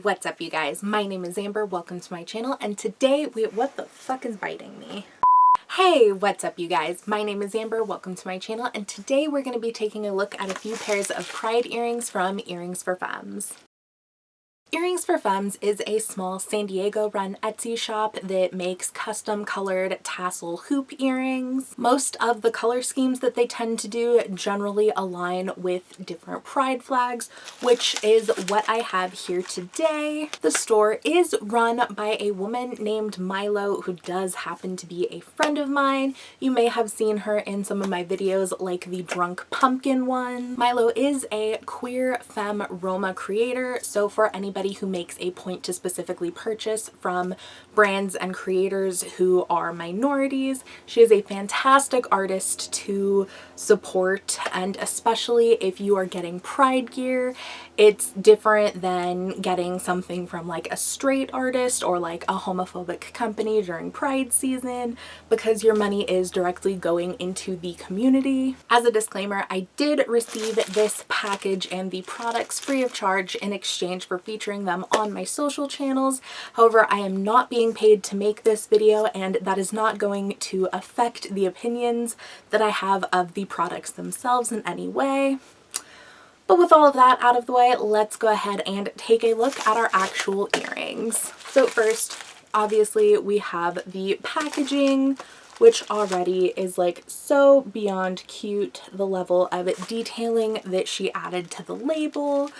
what's up you guys? My name is Amber, welcome to my channel, and today, wait, what the fuck is biting me? Hey, what's up you guys? My name is Amber, welcome to my channel, and today we're going to be taking a look at a few pairs of pride earrings from Earrings For Femmes. Earrings For Femmes is a small San Diego run Etsy shop that makes custom colored tassel hoop earrings. Most of the color schemes that they tend to do generally align with different pride flags, which is what I have here today. The store is run by a woman named Milo, who does happen to be a friend of mine. You may have seen her in some of my videos like the Drunk Pumpkin one. Milo is a queer femme Roma creator, so for anybody who makes a point to specifically purchase from brands and creators who are minorities, she is a fantastic artist to support, and especially if you are getting pride gear, it's different than getting something from like a straight artist or like a homophobic company during pride season, because your money is directly going into the community. As a disclaimer, I did receive this package and the products free of charge in exchange for featuring them on my social channels. However, I am not being paid to make this video, and that is not going to affect the opinions that I have of the products themselves in any way. But with all of that out of the way, let's go ahead and take a look at our actual earrings. So first, obviously, we have the packaging, which already is like so beyond cute. The level of detailing that she added to the label,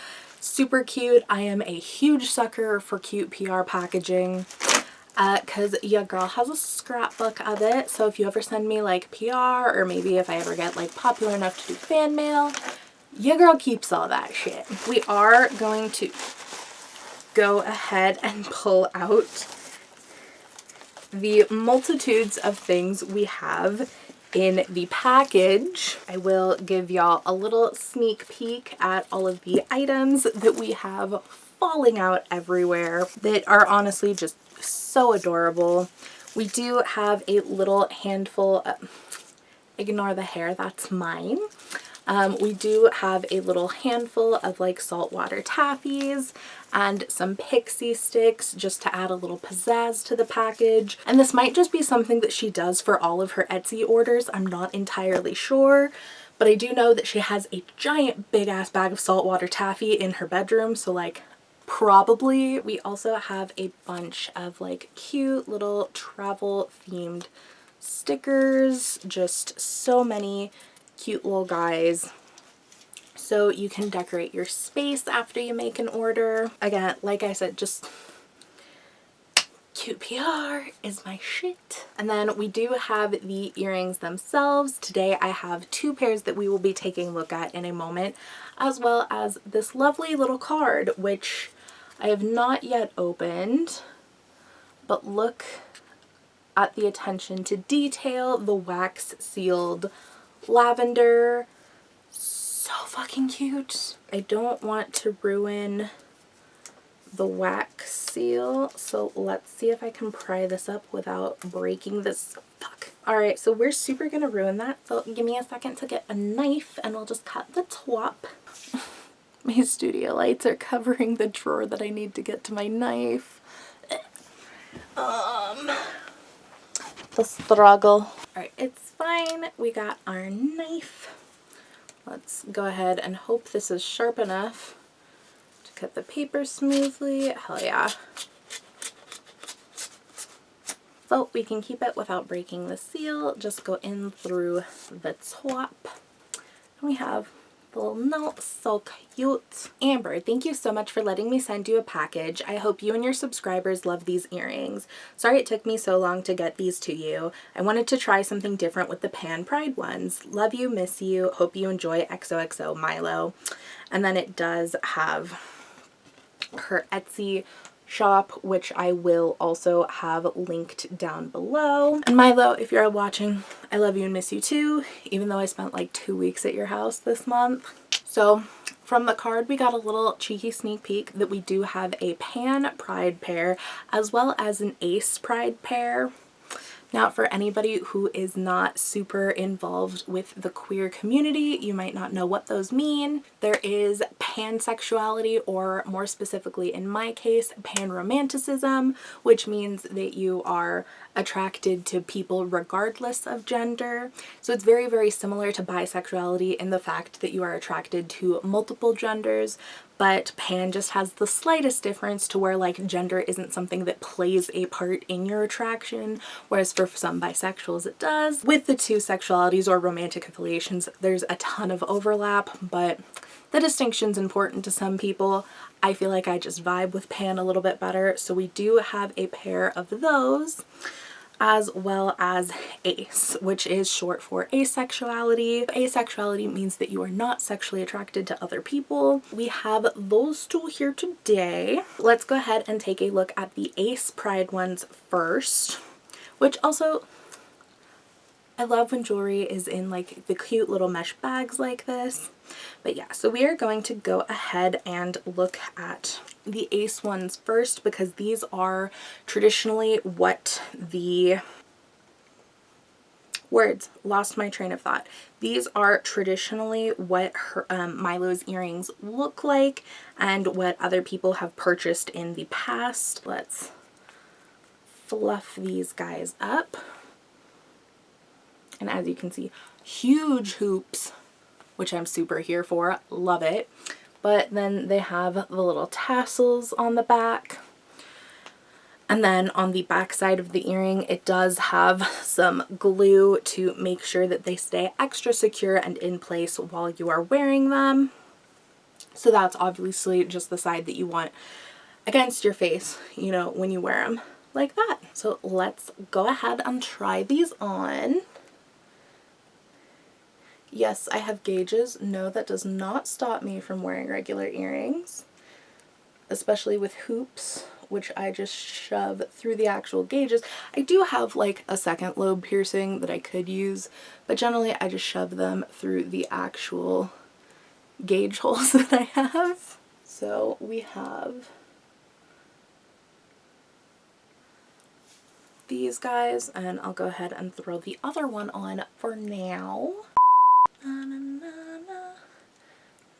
super cute. I am a huge sucker for cute PR packaging because your girl has a scrapbook of it. So if you ever send me like PR, or maybe if I ever get like popular enough to do fan mail, your girl keeps all that shit. We are going to go ahead and pull out the multitudes of things we have in the package. I will give y'all a little sneak peek at all of the items that we have falling out everywhere that are honestly just so adorable. We do have a little handful of, ignore the hair, that's mine. We do have a little handful of like saltwater taffies and some pixie sticks just to add a little pizzazz to the package. And this might just be something that she does for all of her Etsy orders. I'm not entirely sure, but I do know that she has a giant big ass bag of saltwater taffy in her bedroom. So like probably. We also have a bunch of like cute little travel themed stickers, just so many cute little guys, so you can decorate your space after you make an order. Again, like I said, just cute PR is my shit. And then we do have the earrings themselves. Today I have two pairs that we will be taking a look at in a moment, as well as this lovely little card, which I have not yet opened, but look at the attention to detail, the wax sealed lavender, so fucking cute. I don't want to ruin the wax seal, so let's see if I can pry this up without breaking this. Fuck. Alright, so we're super gonna ruin that, so give me a second to get a knife and we'll just cut the top. My studio lights are covering the drawer that I need to get to my knife. The struggle. Alright, it's fine. We got our knife. Let's go ahead and hope this is sharp enough to cut the paper smoothly. Hell yeah. So we can keep it without breaking the seal. Just go in through the top. And we have the little note, so cute. Amber, thank you so much for letting me send you a package. I hope you and your subscribers love these earrings. Sorry it took me so long to get these to you. I wanted to try something different with the Pan Pride ones. Love you, miss you. Hope you enjoy XOXO Milo. And then it does have her Etsy shop, which I will also have linked down below. And Milo, if you're watching, I love you and miss you too, even though I spent like 2 weeks at your house this month. So from the card, we got a little cheeky sneak peek that we do have a Pan Pride pair as well as an Ace Pride pair. Now, for anybody who is not super involved with the queer community, you might not know what those mean. There is pansexuality, or more specifically in my case, panromanticism, which means that you are attracted to people regardless of gender. So it's very, very similar to bisexuality in the fact that you are attracted to multiple genders, but pan just has the slightest difference to where like gender isn't something that plays a part in your attraction, whereas for some bisexuals it does. With the two sexualities or romantic affiliations, there's a ton of overlap, but the distinction's important to some people. I feel like I just vibe with pan a little bit better, so we do have a pair of those, as well as ace, which is short for asexuality. Asexuality means that you are not sexually attracted to other people. We have those two here today. Let's go ahead and take a look at the ace pride ones first, which also, I love when jewelry is in like the cute little mesh bags like this. But yeah, so we are going to go ahead and look at the ace ones first, because these are traditionally what the lost my train of thought. These are traditionally what Milo's earrings look like and what other people have purchased in the past. Let's fluff these guys up. And as you can see, huge hoops, which I'm super here for, love it. But then they have the little tassels on the back. And then on the back side of the earring, it does have some glue to make sure that they stay extra secure and in place while you are wearing them. So that's obviously just the side that you want against your face, you know, when you wear them like that. So let's go ahead and try these on. Yes, I have gauges. No, that does not stop me from wearing regular earrings, especially with hoops, which I just shove through the actual gauges. I do have like a second lobe piercing that I could use, but generally I just shove them through the actual gauge holes that I have. So we have these guys, and I'll go ahead and throw the other one on for now. Na na na na,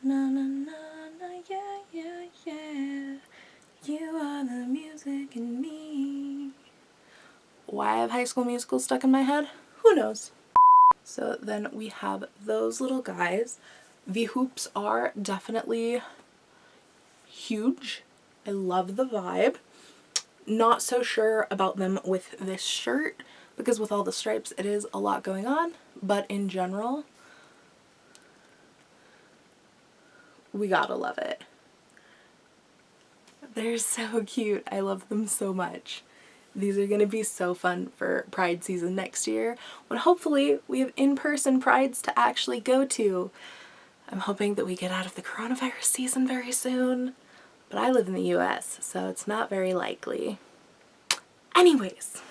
na na na na, yeah, yeah, yeah. You are the music in me. Why I have High School Musical stuck in my head? Who knows? So then we have those little guys. The hoops are definitely huge. I love the vibe. Not so sure about them with this shirt, because with all the stripes it is a lot going on, but in general, we gotta love it. They're so cute. I love them so much. These are gonna be so fun for Pride season next year, when hopefully we have in-person prides to actually go to. I'm hoping that we get out of the coronavirus season very soon, but I live in the US, so it's not very likely. Anyways,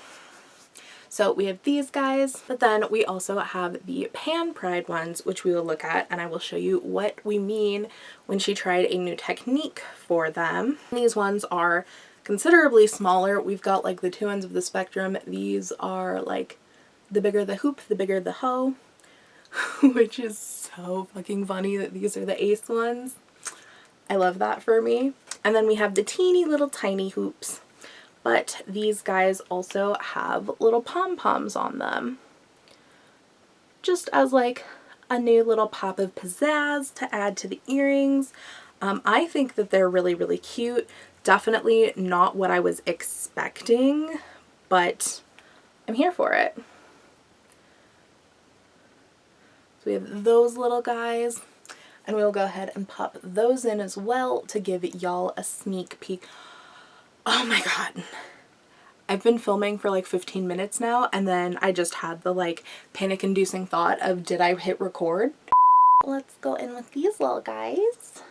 so we have these guys, but then we also have the pan pride ones, which we will look at, and I will show you what we mean when she tried a new technique for them. These ones are considerably smaller. We've got like the two ends of the spectrum. These are like the bigger the hoop, the bigger the hoe, which is so fucking funny that these are the ace ones. I love that for me. And then we have the teeny little tiny hoops. But these guys also have little pom-poms on them, just as like a new little pop of pizzazz to add to the earrings. I think that they're really, really cute. Definitely not what I was expecting, but I'm here for it. So we have those little guys, and we'll go ahead and pop those in as well to give y'all a sneak peek. Oh my god. I've been filming for like 15 minutes now, and then I just had the like panic-inducing thought of, did I hit record? Let's go in with these little guys.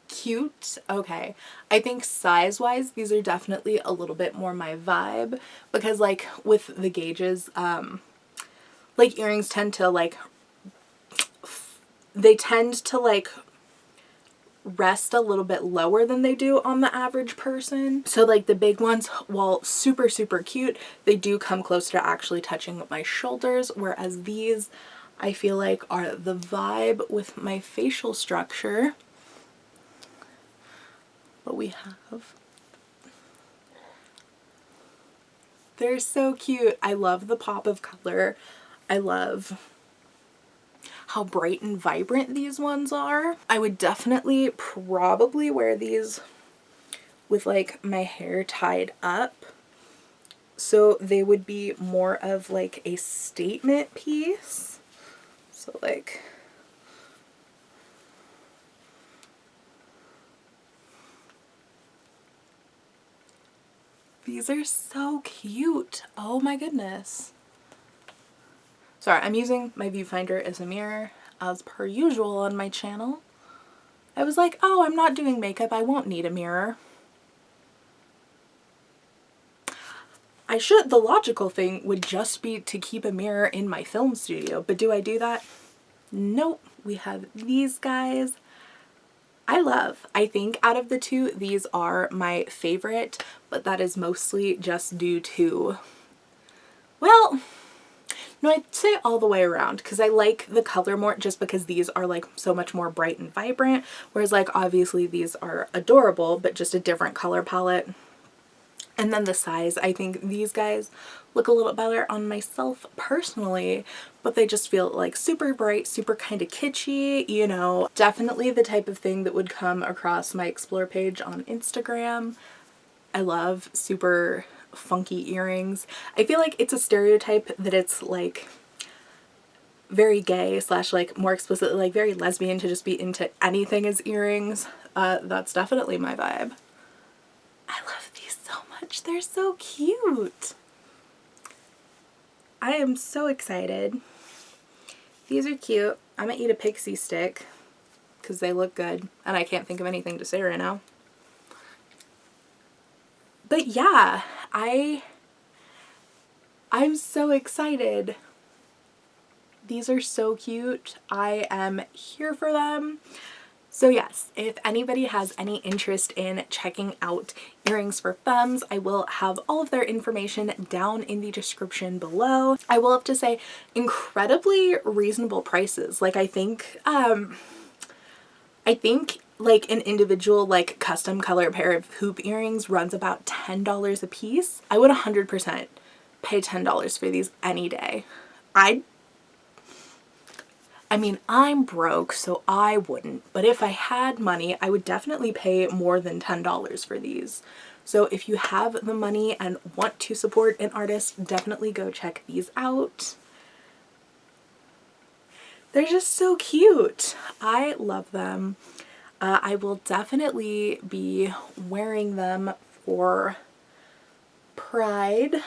Cute. Okay, I think size-wise these are definitely a little bit more my vibe, because like with the gauges, like earrings tend to like, they tend to like rest a little bit lower than they do on the average person. So like the big ones, while super cute, they do come close to actually touching my shoulders, whereas these I feel like are the vibe with my facial structure. But we have, they're so cute. I love the pop of color. I love how bright and vibrant these ones are. I would definitely probably wear these with like my hair tied up, so they would be more of like a statement piece. So like, these are so cute. Oh my goodness. Sorry, I'm using my viewfinder as a mirror as per usual on my channel. I was like, oh, I'm not doing makeup, I won't need a mirror. I should, the logical thing would just be to keep a mirror in my film studio, but do I do that? Nope. We have these guys. I think out of the two, these are my favorite, but that is mostly just due to, well, no, I'd say all the way around, because I like the color more just because these are like so much more bright and vibrant, whereas like obviously these are adorable, but just a different color palette. And then the size, I think these guys look a little better on myself personally, but they just feel like super bright, super kind of kitschy, you know. Definitely the type of thing that would come across my explore page on Instagram. I love super funky earrings. I feel like it's a stereotype that it's like very gay slash like more explicitly like very lesbian to just be into anything as earrings. That's definitely my vibe. I love these so much. They're so cute. I am so excited. These are cute. I'm gonna eat a pixie stick because they look good and I can't think of anything to say right now. But yeah, I'm so excited. These are so cute. I am here for them. So yes, if anybody has any interest in checking out Earrings for Femmes, I will have all of their information down in the description below. I will have to say, incredibly reasonable prices. Like I think like an individual like custom color pair of hoop earrings runs about $10 a piece. I would 100% pay $10 for these any day. I mean, I'm broke, so I wouldn't, but if I had money, I would definitely pay more than $10 for these. So if you have the money and want to support an artist, definitely go check these out. They're just so cute. I love them. I will definitely be wearing them for Pride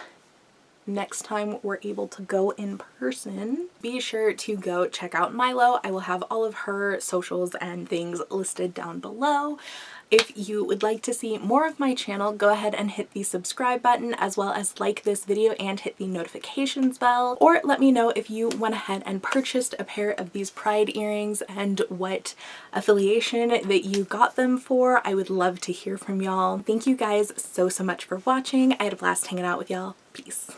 next time we're able to go in person. Be sure to go check out Milo. I will have all of her socials and things listed down below. If you would like to see more of my channel, go ahead and hit the subscribe button as well as like this video and hit the notifications bell, or let me know if you went ahead and purchased a pair of these Pride earrings and what affiliation that you got them for. I would love to hear from y'all. Thank you guys so much for watching. I had a blast hanging out with y'all. Peace.